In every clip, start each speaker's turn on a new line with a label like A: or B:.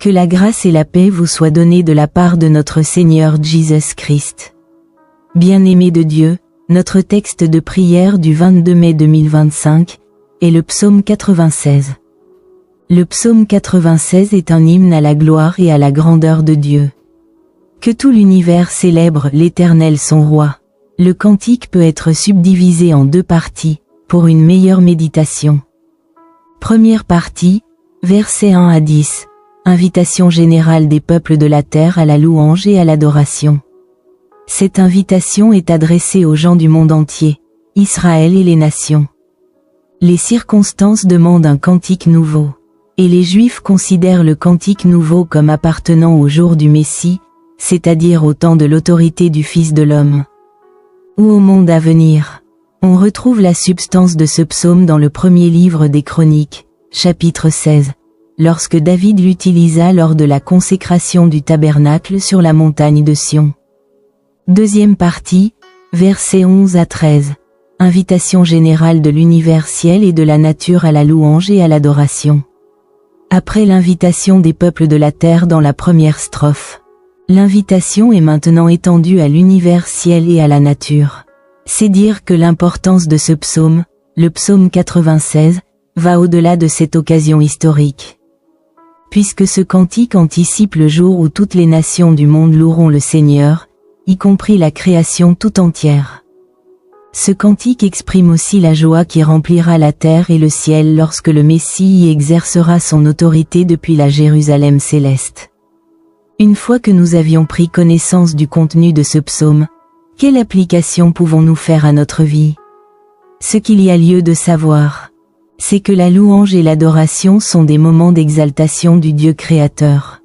A: Que la grâce et la paix vous soient données de la part de notre Seigneur Jésus-Christ. Bien-aimés de Dieu, notre texte de prière du 22 mai 2025 est le psaume 96. Le psaume 96 est un hymne à la gloire et à la grandeur de Dieu. Que tout l'univers célèbre l'Éternel son roi. Le cantique peut être subdivisé en deux parties, pour une meilleure méditation. Première partie, versets 1 à 10. Invitation générale des peuples de la terre à la louange et à l'adoration. Cette invitation est adressée aux gens du monde entier, Israël et les nations. Les circonstances demandent un cantique nouveau, et les Juifs considèrent le cantique nouveau comme appartenant au jour du Messie, c'est-à-dire au temps de l'autorité du Fils de l'homme. Ou au monde à venir. On retrouve la substance de ce psaume dans le premier livre des Chroniques, chapitre 16. Lorsque David l'utilisa lors de la consécration du tabernacle sur la montagne de Sion. Deuxième partie, versets 11 à 13. Invitation générale de l'univers ciel et de la nature à la louange et à l'adoration. Après l'invitation des peuples de la terre dans la première strophe. L'invitation est maintenant étendue à l'univers ciel et à la nature. C'est dire que l'importance de ce psaume, le psaume 96, va au-delà de cette occasion historique. Puisque ce cantique anticipe le jour où toutes les nations du monde loueront le Seigneur, y compris la création tout entière. Ce cantique exprime aussi la joie qui remplira la terre et le ciel lorsque le Messie y exercera son autorité depuis la Jérusalem céleste. Une fois que nous avions pris connaissance du contenu de ce psaume, quelle application pouvons-nous faire à notre vie? Ce qu'il y a lieu de savoir, c'est que la louange et l'adoration sont des moments d'exaltation du Dieu créateur.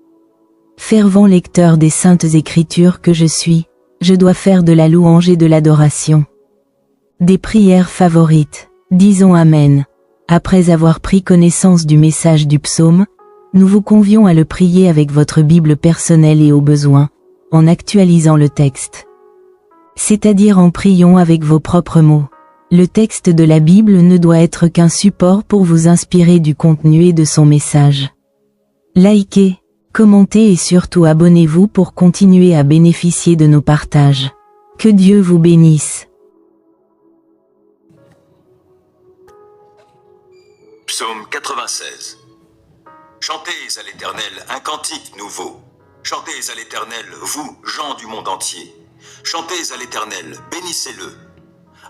A: Fervent lecteur des saintes écritures que je suis, je dois faire de la louange et de l'adoration des prières favorites. Disons Amen. Après avoir pris connaissance du message du psaume, nous vous convions à le prier avec votre Bible personnelle et au besoin, en actualisant le texte. C'est-à-dire en priant avec vos propres mots. Le texte de la Bible ne doit être qu'un support pour vous inspirer du contenu et de son message. Likez, commentez et surtout abonnez-vous pour continuer à bénéficier de nos partages. Que Dieu vous bénisse.
B: Psaume 96. Chantez à l'Éternel un cantique nouveau. Chantez à l'Éternel, vous, gens du monde entier. Chantez à l'Éternel, bénissez-le.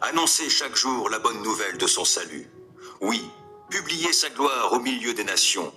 B: Annoncez chaque jour la bonne nouvelle de son salut. Oui, publiez sa gloire au milieu des nations,